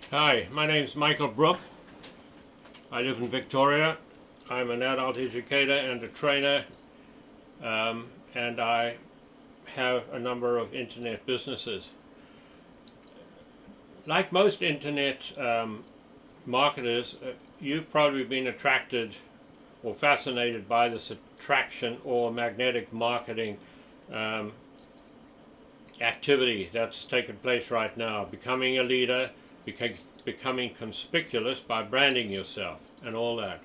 Hi, my name's Michael Brook. I live in Victoria. I'm an adult educator and a trainer, and I have a number of internet businesses. Like most internet marketers, you've probably been attracted or fascinated by this attraction or magnetic marketing activity that's taken place right now, becoming a leader, becoming conspicuous by branding yourself and all that.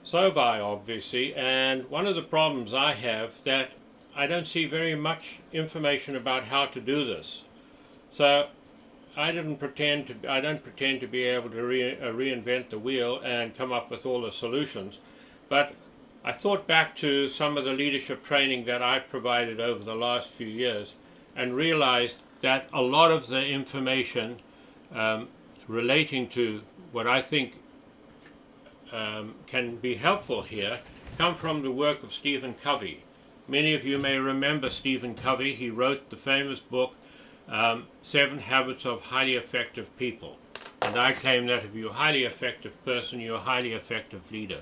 So have I, obviously, and one of the problems I have that I don't see very much information about how to do this. So I don't pretend to be able to reinvent the wheel and come up with all the solutions, but I thought back to some of the leadership training that I provided over the last few years and realized that a lot of the information relating to what I think can be helpful here come from the work of Stephen Covey. Many of you may remember Stephen Covey. He wrote the famous book, 7 Habits of Highly Effective People. And I claim that if you're a highly effective person, you're a highly effective leader.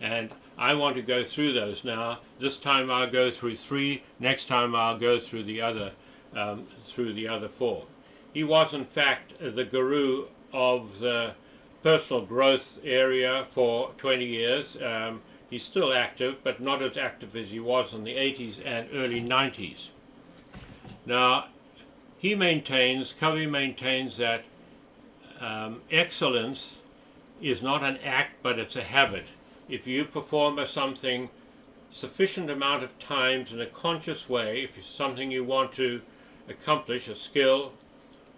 And I want to go through those now. This time I'll go through 3. Next time I'll go through the other 4. He was in fact the guru of the personal growth area for 20 years. He's still active, but not as active as he was in the 80s and early 90s. Now, Covey maintains that excellence is not an act, but it's a habit. If you perform something sufficient amount of times in a conscious way, if it's something you want to accomplish, a skill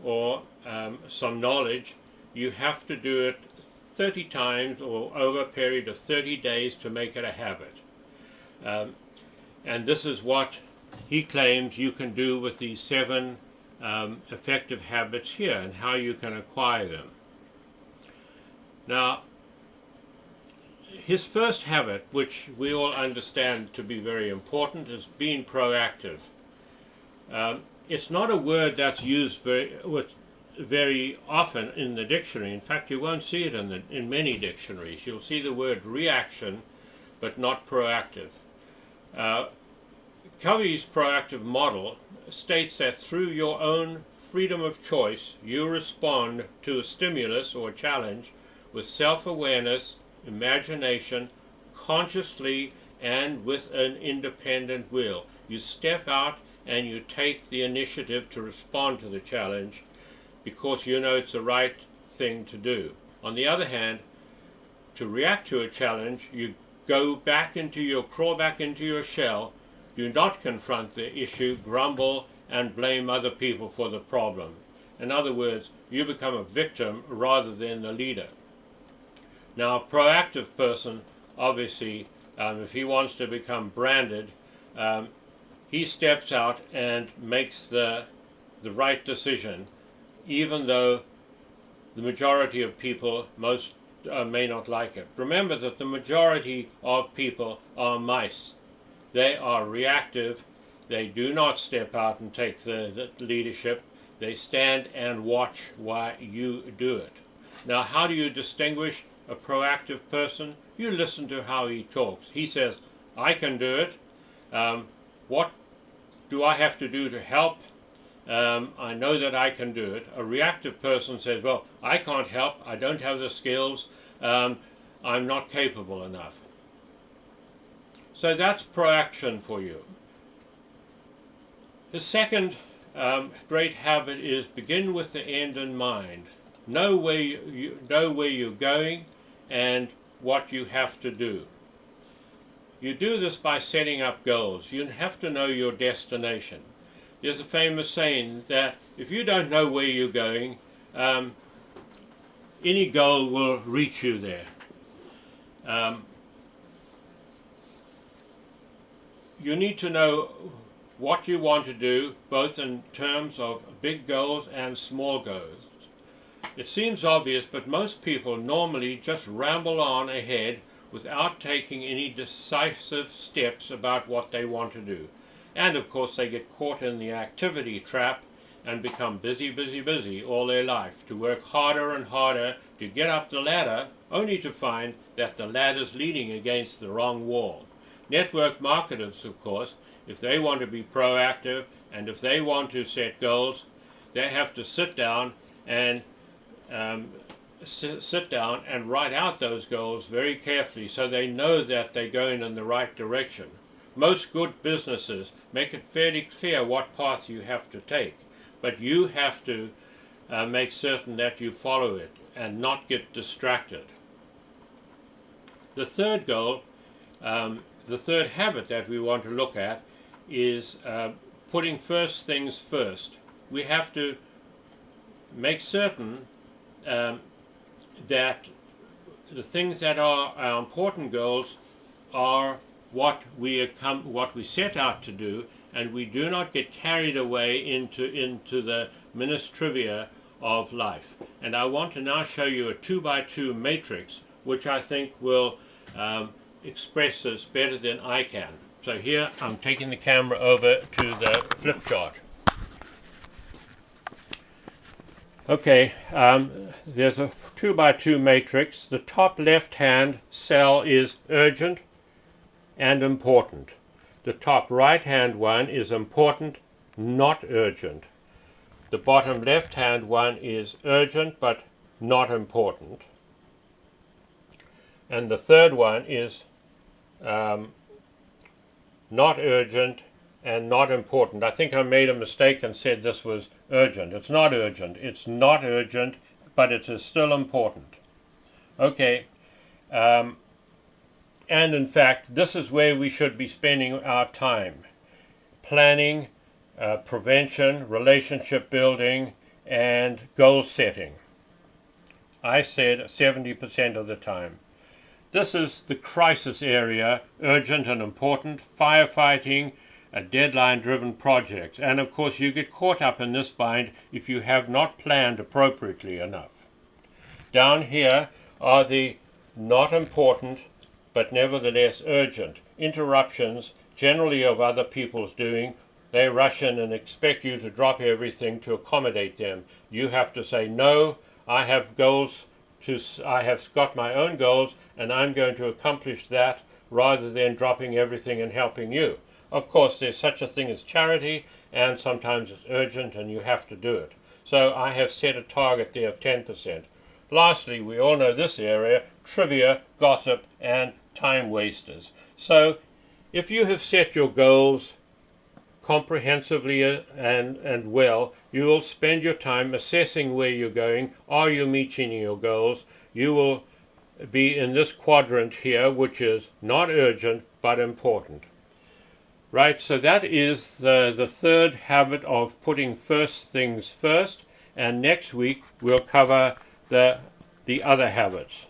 or some knowledge, you have to do it 30 times or over a period of 30 days to make it a habit. And this is what he claims you can do with these 7 effective habits here and how you can acquire them. Now, his first habit, which we all understand to be very important, is being proactive. It's not a word that's used very often in the dictionary. In fact, you won't see it in many dictionaries. You'll see the word reaction, but not proactive. Covey's proactive model states that through your own freedom of choice, you respond to a stimulus or challenge with self-awareness, imagination, consciously, and with an independent will. You step out and you take the initiative to respond to the challenge because you know it's the right thing to do. On the other hand, to react to a challenge, you crawl back into your shell, do not confront the issue, grumble, and blame other people for the problem. In other words, you become a victim rather than the leader. Now, a proactive person, obviously, if he wants to become branded, he steps out and makes the right decision, even though the majority of people may not like it. Remember that the majority of people are mice. They are reactive. They do not step out and take the leadership. They stand and watch while you do it. Now, how do you distinguish a proactive person? You listen to how he talks. He says, I can do it. What do I have to do to help? I know that I can do it. A reactive person says, well, I can't help. I don't have the skills. I'm not capable enough. So that's proaction for you. The second great habit is begin with the end in mind. Know where you're going and what you have to do. You do this by setting up goals. You have to know your destination. There's a famous saying that if you don't know where you're going, any goal will reach you there. You need to know what you want to do, both in terms of big goals and small goals. It seems obvious, but most people normally just ramble on ahead without taking any decisive steps about what they want to do. And of course they get caught in the activity trap and become busy all their life, to work harder and harder to get up the ladder, only to find that the ladder's leaning against the wrong wall. Network marketers, of course, if they want to be proactive and if they want to set goals, they have to sit down and write out those goals very carefully so they know that they're going in the right direction. Most good businesses make it fairly clear what path you have to take, but you have to make certain that you follow it and not get distracted. The third goal, the third habit that we want to look at is putting first things first. We have to make certain that the things that are our important goals are what we set out to do, and we do not get carried away into the trivia of life. And I want to now show you a 2x2 matrix, which I think will express this better than I can. So here I'm taking the camera over to the flip chart. Okay, there's a 2x2 matrix. The top left-hand cell is urgent and important. The top right-hand one is important, not urgent. The bottom left-hand one is urgent but not important. And the third one is not urgent and not important. I think I made a mistake and said this was urgent. It's not urgent. It's not urgent, but it is still important. Okay. And in fact, this is where we should be spending our time. Planning, prevention, relationship building, and goal setting. I said 70% of the time. This is the crisis area, urgent and important, firefighting, deadline-driven projects. And of course you get caught up in this bind if you have not planned appropriately enough. Down here are the not important but nevertheless urgent interruptions, generally of other people's doing. They rush in and expect you to drop everything to accommodate them. You have to say, no, I have goals. I have got my own goals and I'm going to accomplish that rather than dropping everything and helping you. Of course, there's such a thing as charity, and sometimes it's urgent and you have to do it. So I have set a target there of 10%. Lastly, we all know this area, trivia, gossip, and time wasters. So if you have set your goals comprehensively and well, you will spend your time assessing where you're going. Are you meeting your goals? You will be in this quadrant here, which is not urgent but important. Right, so that is the third habit of putting first things first, and next week we'll cover the other habits.